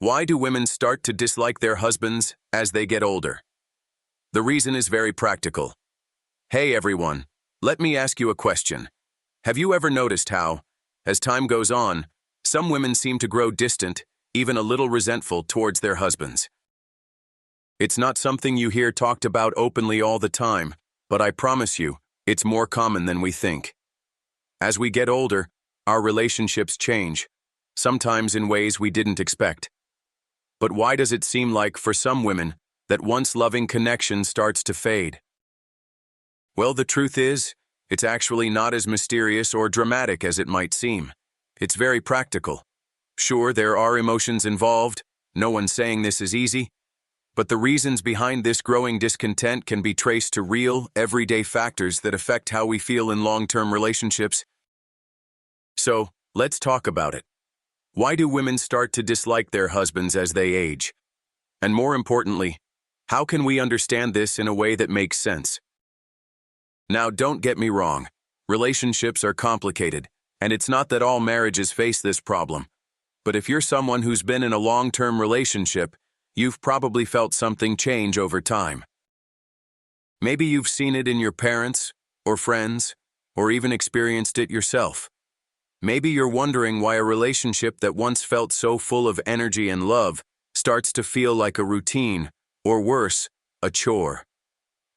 Why do women start to dislike their husbands as they get older? The reason is very practical. Hey everyone, let me ask you a question. Have you ever noticed how, as time goes on, some women seem to grow distant, even a little resentful towards their husbands? It's not something you hear talked about openly all the time, but I promise you, it's more common than we think. As we get older, our relationships change, sometimes in ways we didn't expect. But why does it seem like, for some women, that once loving connection starts to fade? Well, the truth is, it's actually not as mysterious or dramatic as it might seem. It's very practical. Sure, there are emotions involved, no one's saying this is easy, but the reasons behind this growing discontent can be traced to real, everyday factors that affect how we feel in long-term relationships. So, let's talk about it. Why do women start to dislike their husbands as they age? And more importantly, how can we understand this in a way that makes sense? Now, don't get me wrong. Relationships are complicated, and it's not that all marriages face this problem. But if you're someone who's been in a long-term relationship, you've probably felt something change over time. Maybe you've seen it in your parents, or friends, or even experienced it yourself. Maybe you're wondering why a relationship that once felt so full of energy and love starts to feel like a routine, or worse, a chore.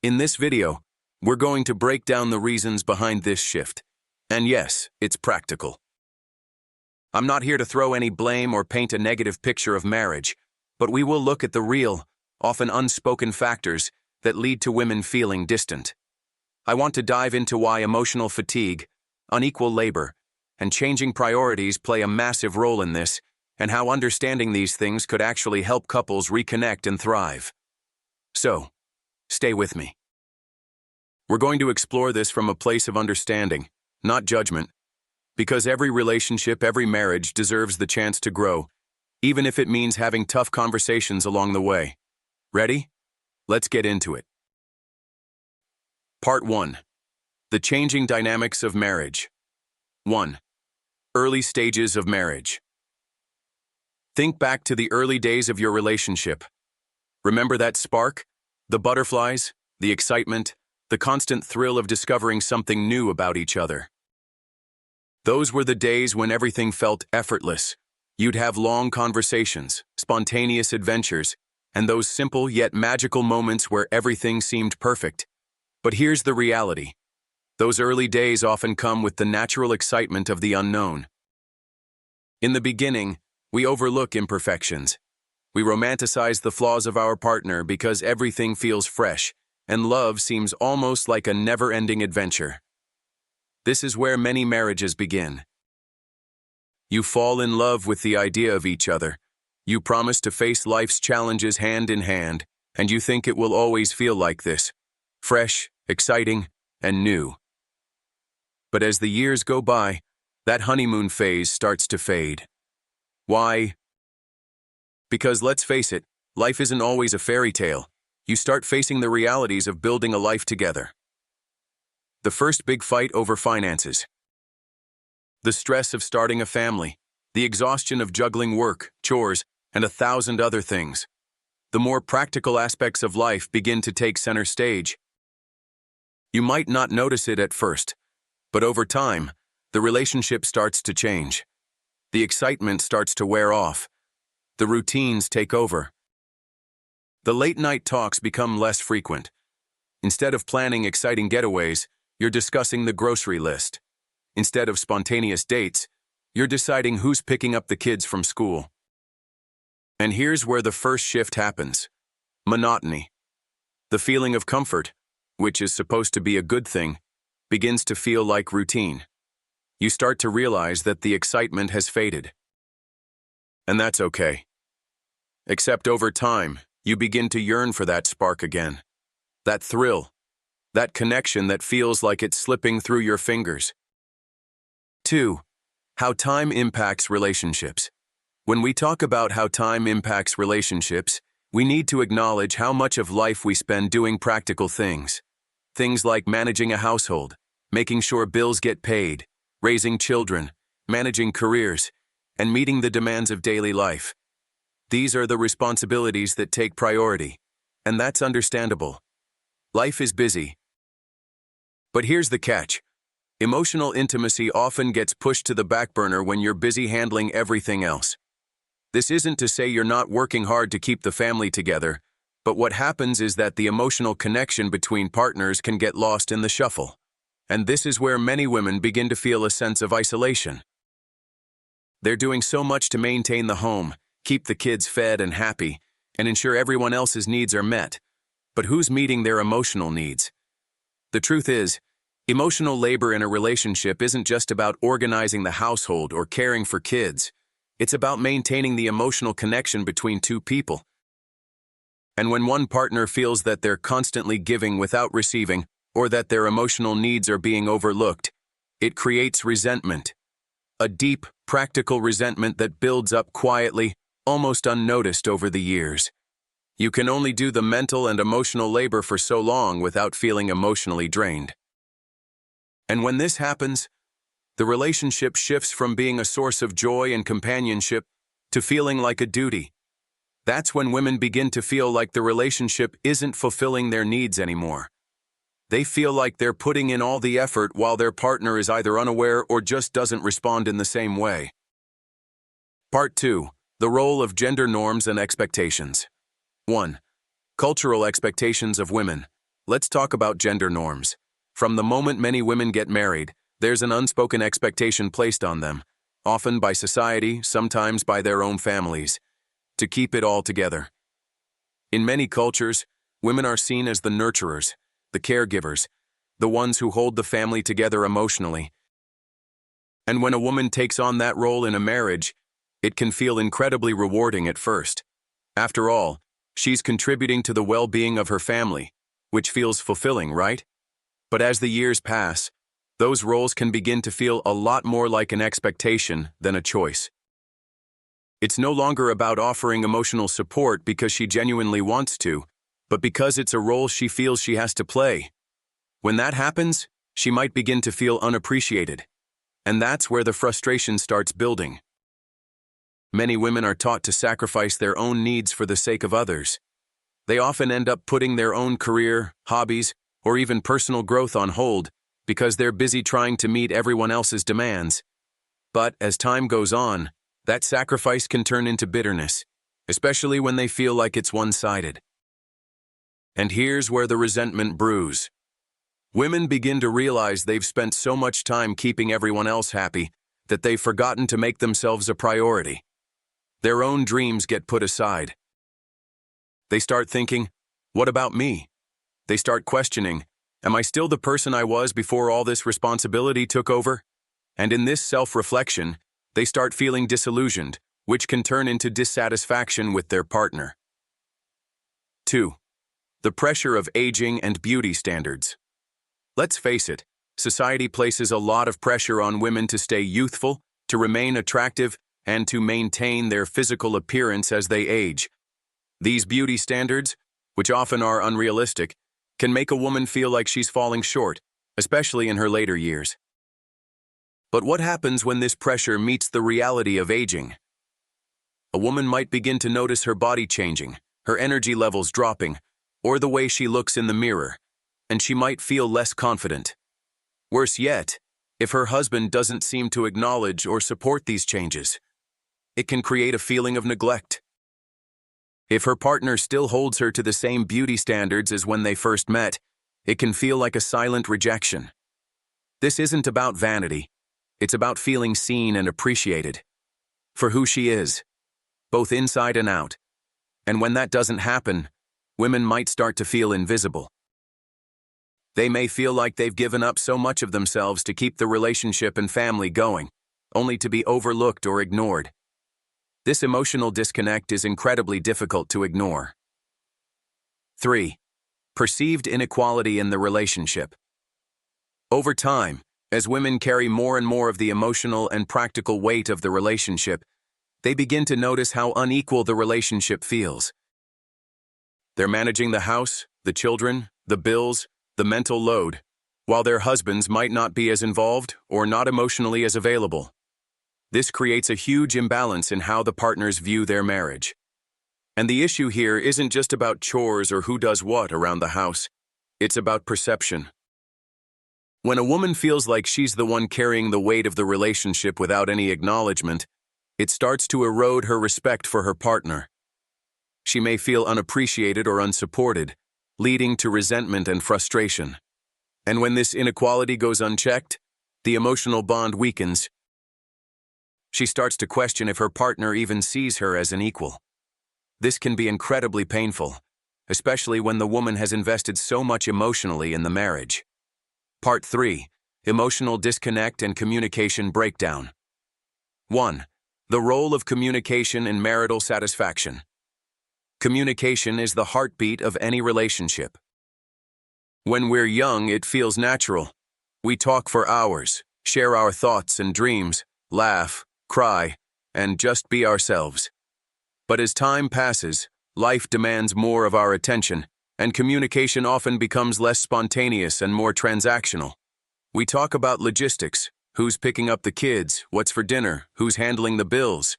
In this video, we're going to break down the reasons behind this shift. And yes, it's practical. I'm not here to throw any blame or paint a negative picture of marriage, but we will look at the real, often unspoken factors that lead to women feeling distant. I want to dive into why emotional fatigue, unequal labor, and changing priorities play a massive role in this, and how understanding these things could actually help couples reconnect and thrive. So, stay with me. We're going to explore this from a place of understanding, not judgment, because every relationship, every marriage deserves the chance to grow, even if it means having tough conversations along the way. Ready? Let's get into it. Part 1. The changing dynamics of marriage. 1. Early stages of marriage. Think back to the early days of your relationship. Remember that spark? The butterflies, the excitement, the constant thrill of discovering something new about each other. Those were the days when everything felt effortless. You'd have long conversations, spontaneous adventures, and those simple yet magical moments where everything seemed perfect. But here's the reality. Those early days often come with the natural excitement of the unknown. In the beginning, we overlook imperfections. We romanticize the flaws of our partner because everything feels fresh, and love seems almost like a never-ending adventure. This is where many marriages begin. You fall in love with the idea of each other. You promise to face life's challenges hand in hand, and you think it will always feel like this, fresh, exciting, and new. But as the years go by, that honeymoon phase starts to fade. Why? Because let's face it, life isn't always a fairy tale. You start facing the realities of building a life together. The first big fight over finances. The stress of starting a family. The exhaustion of juggling work, chores, and 1,000 other things. The more practical aspects of life begin to take center stage. You might not notice it at first, but over time, the relationship starts to change. The excitement starts to wear off. The routines take over. The late-night talks become less frequent. Instead of planning exciting getaways, you're discussing the grocery list. Instead of spontaneous dates, you're deciding who's picking up the kids from school. And here's where the first shift happens. Monotony. The feeling of comfort, which is supposed to be a good thing, begins to feel like routine. You start to realize that the excitement has faded. And that's okay. Except over time, you begin to yearn for that spark again. That thrill. That connection that feels like it's slipping through your fingers. 2. How time impacts relationships. When we talk about how time impacts relationships, we need to acknowledge how much of life we spend doing practical things. Things like managing a household, making sure bills get paid, raising children, managing careers, and meeting the demands of daily life. These are the responsibilities that take priority, and that's understandable. Life is busy. But here's the catch. Emotional intimacy often gets pushed to the back burner when you're busy handling everything else. This isn't to say you're not working hard to keep the family together, but what happens is that the emotional connection between partners can get lost in the shuffle. And this is where many women begin to feel a sense of isolation. They're doing so much to maintain the home, keep the kids fed and happy, and ensure everyone else's needs are met. But who's meeting their emotional needs? The truth is, emotional labor in a relationship isn't just about organizing the household or caring for kids. It's about maintaining the emotional connection between two people. And when one partner feels that they're constantly giving without receiving, or that their emotional needs are being overlooked, it creates resentment. A deep, practical resentment that builds up quietly, almost unnoticed over the years. You can only do the mental and emotional labor for so long without feeling emotionally drained. And when this happens, the relationship shifts from being a source of joy and companionship to feeling like a duty. That's when women begin to feel like the relationship isn't fulfilling their needs anymore. They feel like they're putting in all the effort while their partner is either unaware or just doesn't respond in the same way. Part 2. The role of gender norms and expectations. 1. Cultural expectations of women. Let's talk about gender norms. From the moment many women get married, there's an unspoken expectation placed on them, often by society, sometimes by their own families, to keep it all together. In many cultures, women are seen as the nurturers, the caregivers, the ones who hold the family together emotionally. And when a woman takes on that role in a marriage, it can feel incredibly rewarding at first. After all, she's contributing to the well-being of her family, which feels fulfilling, right? But as the years pass, those roles can begin to feel a lot more like an expectation than a choice. It's no longer about offering emotional support because she genuinely wants to, but because it's a role she feels she has to play. When that happens, she might begin to feel unappreciated. And that's where the frustration starts building. Many women are taught to sacrifice their own needs for the sake of others. They often end up putting their own career, hobbies, or even personal growth on hold because they're busy trying to meet everyone else's demands. But as time goes on, that sacrifice can turn into bitterness, especially when they feel like it's one-sided. And here's where the resentment brews. Women begin to realize they've spent so much time keeping everyone else happy that they've forgotten to make themselves a priority. Their own dreams get put aside. They start thinking, what about me? They start questioning, am I still the person I was before all this responsibility took over? And in this self-reflection, they start feeling disillusioned, which can turn into dissatisfaction with their partner. 2. The pressure of aging and beauty standards. Let's face it, society places a lot of pressure on women to stay youthful, to remain attractive, and to maintain their physical appearance as they age. These beauty standards, which often are unrealistic, can make a woman feel like she's falling short, especially in her later years. But what happens when this pressure meets the reality of aging? A woman might begin to notice her body changing, her energy levels dropping, or the way she looks in the mirror, and she might feel less confident. Worse yet, if her husband doesn't seem to acknowledge or support these changes, it can create a feeling of neglect. If her partner still holds her to the same beauty standards as when they first met, it can feel like a silent rejection. This isn't about vanity. It's about feeling seen and appreciated for who she is, both inside and out. And when that doesn't happen, women might start to feel invisible. They may feel like they've given up so much of themselves to keep the relationship and family going, only to be overlooked or ignored. This emotional disconnect is incredibly difficult to ignore. 3. Perceived inequality in the relationship. Over time, as women carry more and more of the emotional and practical weight of the relationship, they begin to notice how unequal the relationship feels. They're managing the house, the children, the bills, the mental load, while their husbands might not be as involved or not emotionally as available. This creates a huge imbalance in how the partners view their marriage. And the issue here isn't just about chores or who does what around the house. It's about perception. When a woman feels like she's the one carrying the weight of the relationship without any acknowledgement, it starts to erode her respect for her partner. She may feel unappreciated or unsupported, leading to resentment and frustration. And when this inequality goes unchecked, the emotional bond weakens. She starts to question if her partner even sees her as an equal. This can be incredibly painful, especially when the woman has invested so much emotionally in the marriage. Part 3. Emotional disconnect and communication breakdown. 1. The role of communication in marital satisfaction. Communication is the heartbeat of any relationship. When we're young, it feels natural. We talk for hours, share our thoughts and dreams, laugh, cry, and just be ourselves. But as time passes, life demands more of our attention, and communication often becomes less spontaneous and more transactional. We talk about logistics, who's picking up the kids, what's for dinner, who's handling the bills.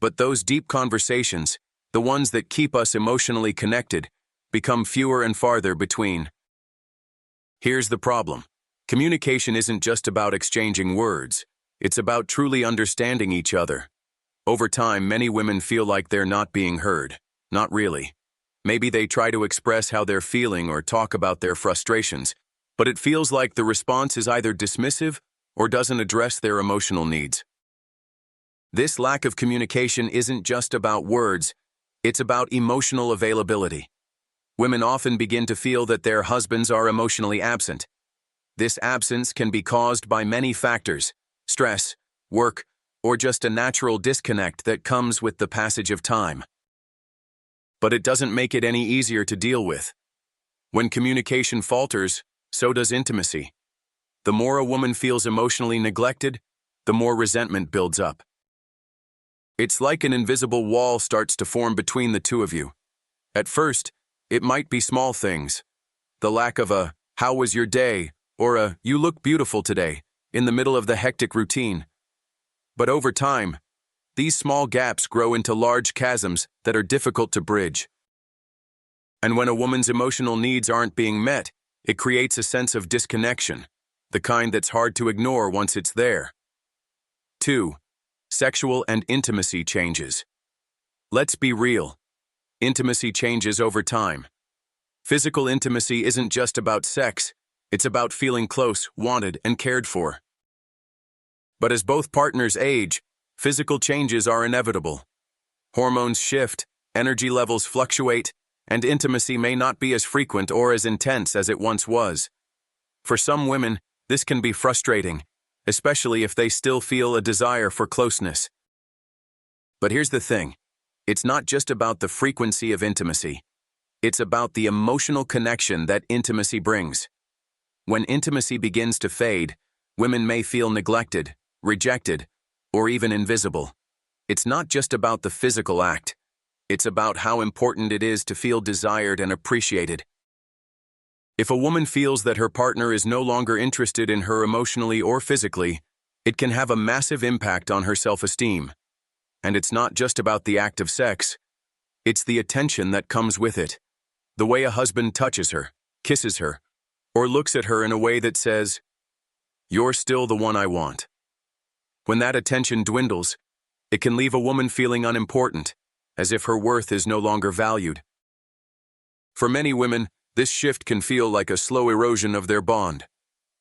But those deep conversations, the ones that keep us emotionally connected, become fewer and farther between. Here's the problem. Communication isn't just about exchanging words. It's about truly understanding each other. Over time, many women feel like they're not being heard. Not really. Maybe they try to express how they're feeling or talk about their frustrations, but it feels like the response is either dismissive or doesn't address their emotional needs. This lack of communication isn't just about words, it's about emotional availability. Women often begin to feel that their husbands are emotionally absent. This absence can be caused by many factors: stress, work, or just a natural disconnect that comes with the passage of time. But it doesn't make it any easier to deal with. When communication falters, so does intimacy. The more a woman feels emotionally neglected, the more resentment builds up. It's like an invisible wall starts to form between the two of you. At first, it might be small things. The lack of a, "How was your day?" or a, "You look beautiful today," in the middle of the hectic routine. But over time, these small gaps grow into large chasms that are difficult to bridge. And when a woman's emotional needs aren't being met, it creates a sense of disconnection, the kind that's hard to ignore once it's there. 2. Sexual and intimacy changes. Let's be real. Intimacy changes over time. Physical intimacy isn't just about sex, it's about feeling close, wanted, and cared for. But as both partners age, physical changes are inevitable. Hormones shift, energy levels fluctuate, and intimacy may not be as frequent or as intense as it once was. For some women, this can be frustrating, especially if they still feel a desire for closeness. But here's the thing. It's not just about the frequency of intimacy. It's about the emotional connection that intimacy brings. When intimacy begins to fade, women may feel neglected, rejected, or even invisible. It's not just about the physical act. It's about how important it is to feel desired and appreciated. If a woman feels that her partner is no longer interested in her emotionally or physically, it can have a massive impact on her self-esteem. And it's not just about the act of sex. It's the attention that comes with it. The way a husband touches her, kisses her, or looks at her in a way that says, "You're still the one I want." When that attention dwindles, it can leave a woman feeling unimportant, as if her worth is no longer valued. For many women, this shift can feel like a slow erosion of their bond.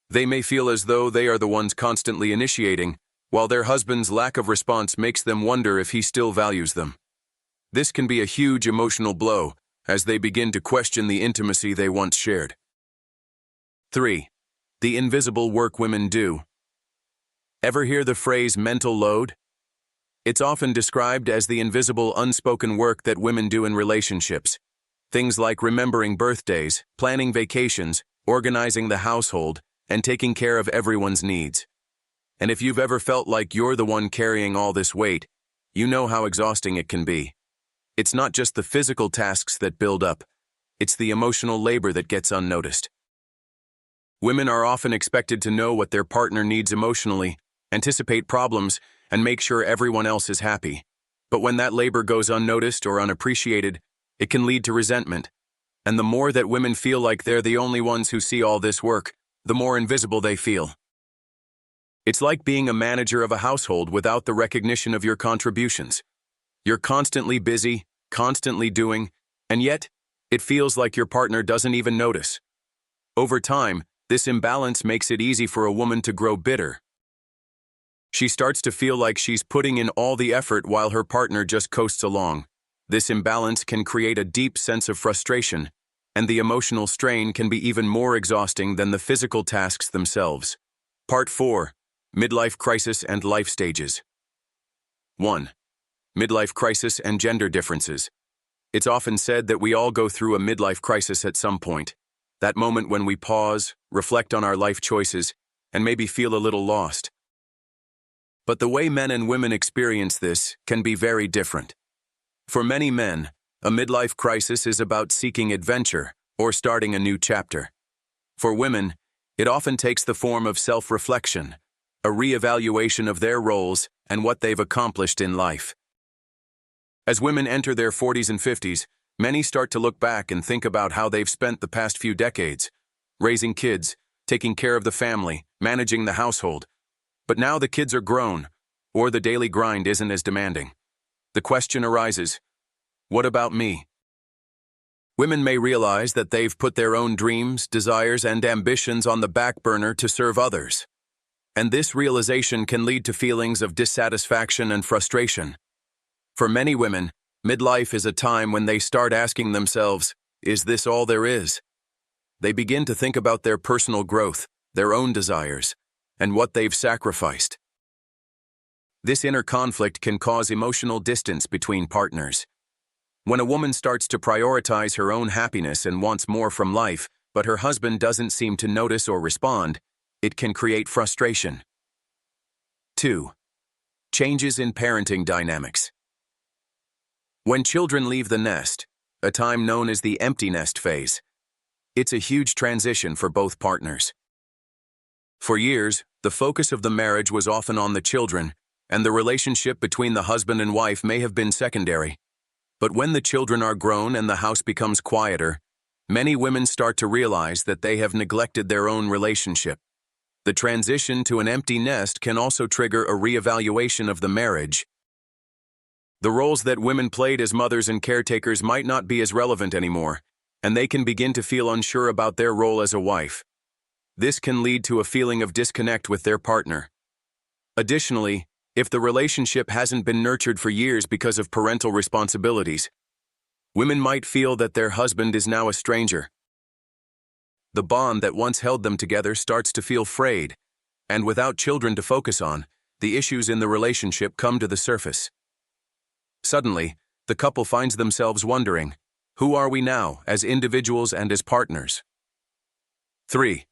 They may feel as though they are the ones constantly initiating, while their husband's lack of response makes them wonder if he still values them. This can be a huge emotional blow, as they begin to question the intimacy they once shared. 3. The invisible work women do. Ever hear the phrase mental load? It's often described as the invisible, unspoken work that women do in relationships. Things like remembering birthdays, planning vacations, organizing the household, and taking care of everyone's needs. And if you've ever felt like you're the one carrying all this weight, you know how exhausting it can be. It's not just the physical tasks that build up, it's the emotional labor that gets unnoticed. Women are often expected to know what their partner needs emotionally, anticipate problems, and make sure everyone else is happy. But when that labor goes unnoticed or unappreciated, it can lead to resentment. And the more that women feel like they're the only ones who see all this work, the more invisible they feel. It's like being a manager of a household without the recognition of your contributions. You're constantly busy, constantly doing, and yet, it feels like your partner doesn't even notice. Over time, this imbalance makes it easy for a woman to grow bitter. She starts to feel like she's putting in all the effort while her partner just coasts along. This imbalance can create a deep sense of frustration, and the emotional strain can be even more exhausting than the physical tasks themselves. Part 4. Midlife Crisis and Life Stages. 1. Midlife crisis and gender differences. It's often said that we all go through a midlife crisis at some point. That moment when we pause, reflect on our life choices, and maybe feel a little lost. But the way men and women experience this can be very different. For many men, a midlife crisis is about seeking adventure or starting a new chapter. For women, it often takes the form of self-reflection, a re-evaluation of their roles and what they've accomplished in life. As women enter their 40s and 50s, many start to look back and think about how they've spent the past few decades, raising kids, taking care of the family, managing the household. But now the kids are grown, or the daily grind isn't as demanding. The question arises, what about me? Women may realize that they've put their own dreams, desires, and ambitions on the back burner to serve others. And this realization can lead to feelings of dissatisfaction and frustration. For many women, midlife is a time when they start asking themselves, is this all there is? They begin to think about their personal growth, their own desires, and what they've sacrificed. This inner conflict can cause emotional distance between partners. When a woman starts to prioritize her own happiness and wants more from life, but her husband doesn't seem to notice or respond, it can create frustration. 2. Changes in parenting dynamics. When children leave the nest, a time known as the empty nest phase, it's a huge transition for both partners. For years, the focus of the marriage was often on the children, and the relationship between the husband and wife may have been secondary. But when the children are grown and the house becomes quieter, many women start to realize that they have neglected their own relationship. The transition to an empty nest can also trigger a reevaluation of the marriage. The roles that women played as mothers and caretakers might not be as relevant anymore, and they can begin to feel unsure about their role as a wife. This can lead to a feeling of disconnect with their partner. Additionally, if the relationship hasn't been nurtured for years because of parental responsibilities, women might feel that their husband is now a stranger. The bond that once held them together starts to feel frayed, and without children to focus on, the issues in the relationship come to the surface. Suddenly, the couple finds themselves wondering, who are we now as individuals and as partners? 3.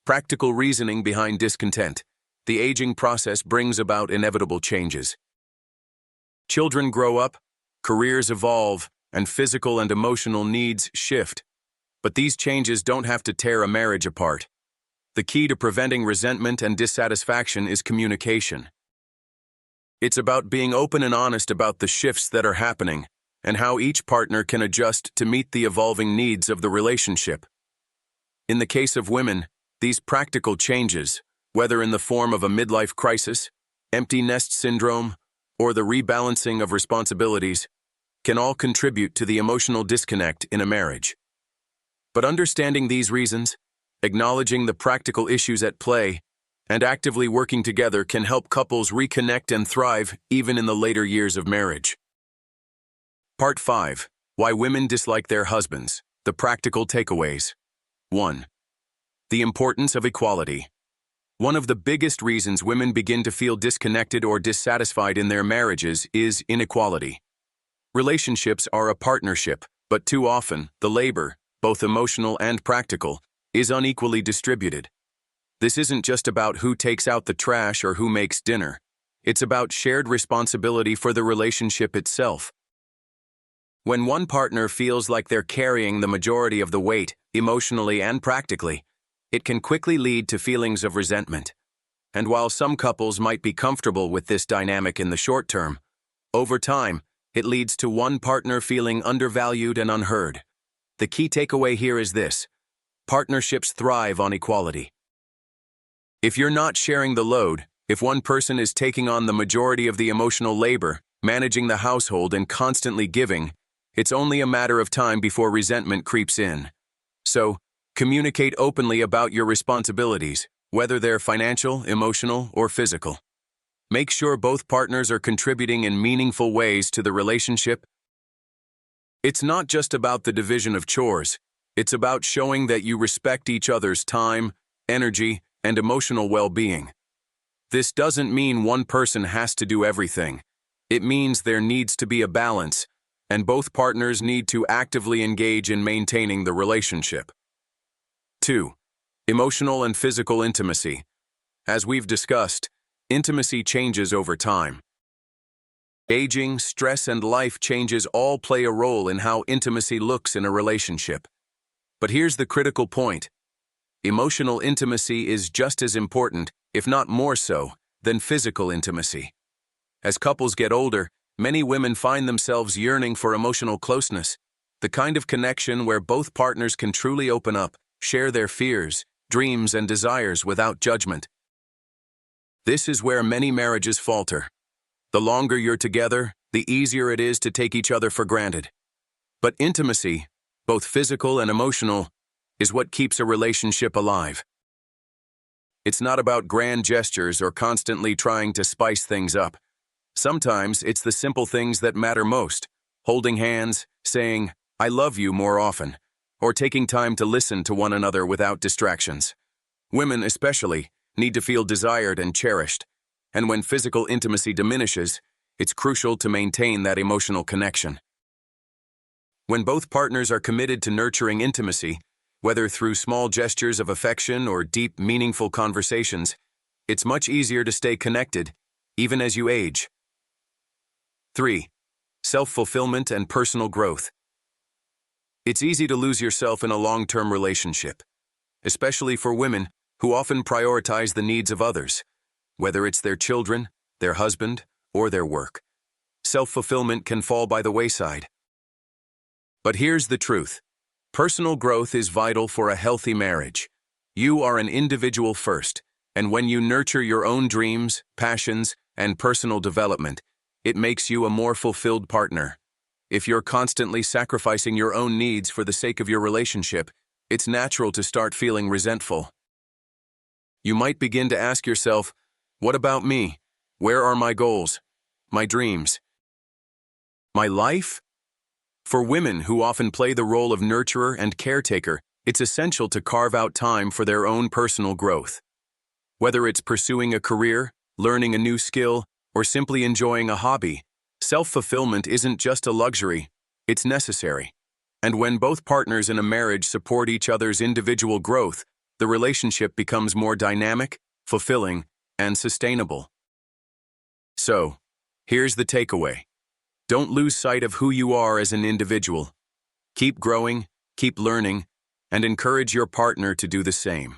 Practical reasoning behind discontent. The aging process brings about inevitable changes. Children grow up, careers evolve, and physical and emotional needs shift. But these changes don't have to tear a marriage apart. The key to preventing resentment and dissatisfaction is communication. It's about being open and honest about the shifts that are happening and how each partner can adjust to meet the evolving needs of the relationship. In the case of women, these practical changes, whether in the form of a midlife crisis, empty nest syndrome, or the rebalancing of responsibilities, can all contribute to the emotional disconnect in a marriage. But understanding these reasons, acknowledging the practical issues at play, and actively working together can help couples reconnect and thrive even in the later years of marriage. Part 5. Why women dislike their husbands. The practical takeaways. 1. The importance of equality. One of the biggest reasons women begin to feel disconnected or dissatisfied in their marriages is inequality. Relationships are a partnership, but too often, the labor, both emotional and practical, is unequally distributed. This isn't just about who takes out the trash or who makes dinner. It's about shared responsibility for the relationship itself. When one partner feels like they're carrying the majority of the weight, emotionally and practically, it can quickly lead to feelings of resentment. And while some couples might be comfortable with this dynamic in the short term, Over time, it leads to one partner feeling undervalued and unheard. The key takeaway here is this: partnerships thrive on equality. If you're not sharing the load, if one person is taking on the majority of the emotional labor, managing the household and constantly giving, it's only a matter of time before resentment creeps in. So, communicate openly about your responsibilities, whether they're financial, emotional, or physical. Make sure both partners are contributing in meaningful ways to the relationship. It's not just about the division of chores. It's about showing that you respect each other's time, energy, and emotional well-being. This doesn't mean one person has to do everything. It means there needs to be a balance, and both partners need to actively engage in maintaining the relationship. 2. Emotional and physical intimacy. As we've discussed, intimacy changes over time. Aging, stress, and life changes all play a role in how intimacy looks in a relationship. But here's the critical point. Emotional intimacy is just as important, if not more so, than physical intimacy. As couples get older, many women find themselves yearning for emotional closeness, the kind of connection where both partners can truly open up, share their fears, dreams, and desires without judgment. This is where many marriages falter. The longer you're together, the easier it is to take each other for granted. But intimacy, both physical and emotional, is what keeps a relationship alive. It's not about grand gestures or constantly trying to spice things up. Sometimes it's the simple things that matter most: holding hands, saying, "I love you" more often, or taking time to listen to one another without distractions. Women, especially, need to feel desired and cherished, and when physical intimacy diminishes, it's crucial to maintain that emotional connection. When both partners are committed to nurturing intimacy, whether through small gestures of affection or deep, meaningful conversations, it's much easier to stay connected, even as you age. 3. Self-fulfillment and personal growth. It's easy to lose yourself in a long-term relationship, especially for women who often prioritize the needs of others, whether it's their children, their husband, or their work. Self-fulfillment can fall by the wayside. But here's the truth. Personal growth is vital for a healthy marriage. You are an individual first, and when you nurture your own dreams, passions, and personal development, it makes you a more fulfilled partner. If you're constantly sacrificing your own needs for the sake of your relationship, it's natural to start feeling resentful. You might begin to ask yourself, what about me? Where are my goals? My dreams? My life? For women who often play the role of nurturer and caretaker, it's essential to carve out time for their own personal growth. Whether it's pursuing a career, learning a new skill, or simply enjoying a hobby, self-fulfillment isn't just a luxury, it's necessary. And when both partners in a marriage support each other's individual growth, the relationship becomes more dynamic, fulfilling, and sustainable. So, here's the takeaway. Don't lose sight of who you are as an individual. Keep growing, keep learning, and encourage your partner to do the same.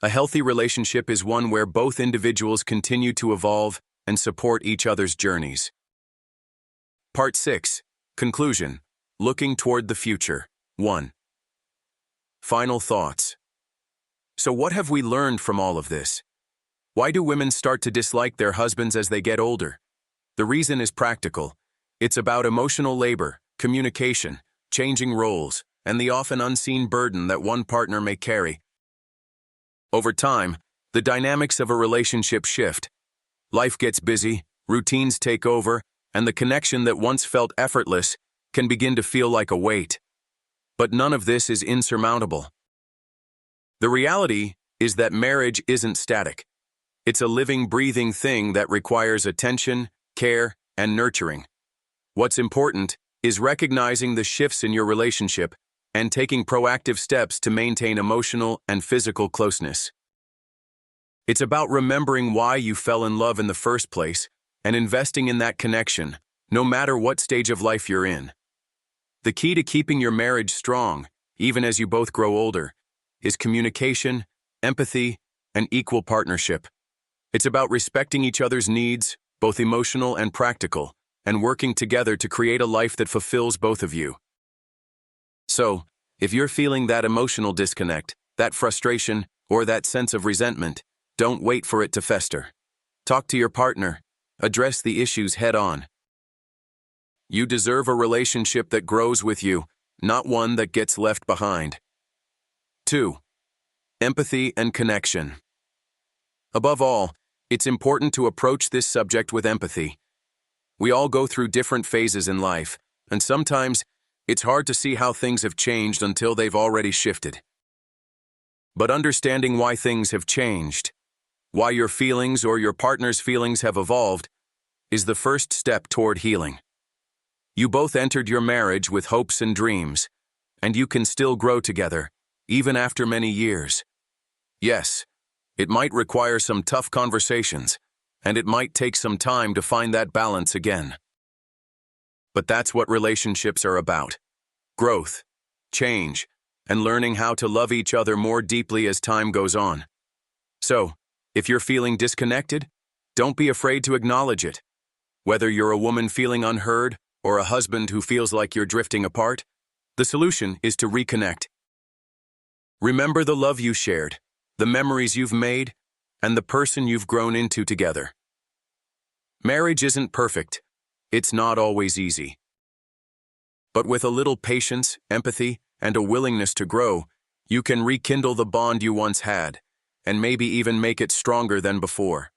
A healthy relationship is one where both individuals continue to evolve and support each other's journeys. Part 6. Conclusion. Looking toward the future. 1. Final thoughts. So what have we learned from all of this? Why do women start to dislike their husbands as they get older? The reason is practical. It's about emotional labor, communication, changing roles, and the often unseen burden that one partner may carry. Over time, the dynamics of a relationship shift. Life gets busy, routines take over, and the connection that once felt effortless can begin to feel like a weight. But none of this is insurmountable. The reality is that marriage isn't static. It's a living, breathing thing that requires attention, care, and nurturing. What's important is recognizing the shifts in your relationship and taking proactive steps to maintain emotional and physical closeness. It's about remembering why you fell in love in the first place and investing in that connection, no matter what stage of life you're in. The key to keeping your marriage strong, even as you both grow older, is communication, empathy, and equal partnership. It's about respecting each other's needs, both emotional and practical, and working together to create a life that fulfills both of you. So, if you're feeling that emotional disconnect, that frustration, or that sense of resentment, don't wait for it to fester. Talk to your partner. Address the issues head on. You deserve a relationship that grows with you, not one that gets left behind. 2. Empathy and connection. Above all, it's important to approach this subject with empathy. We all go through different phases in life, and sometimes it's hard to see how things have changed until they've already shifted. But understanding why things have changed, why your feelings or your partner's feelings have evolved, is the first step toward healing. You both entered your marriage with hopes and dreams, and you can still grow together, even after many years. Yes, it might require some tough conversations, and it might take some time to find that balance again. But that's what relationships are about: growth, change, and learning how to love each other more deeply as time goes on. So, if you're feeling disconnected, don't be afraid to acknowledge it. Whether you're a woman feeling unheard or a husband who feels like you're drifting apart, the solution is to reconnect. Remember the love you shared, the memories you've made, and the person you've grown into together. Marriage isn't perfect. It's not always easy. But with a little patience, empathy, and a willingness to grow, you can rekindle the bond you once had, and maybe even make it stronger than before.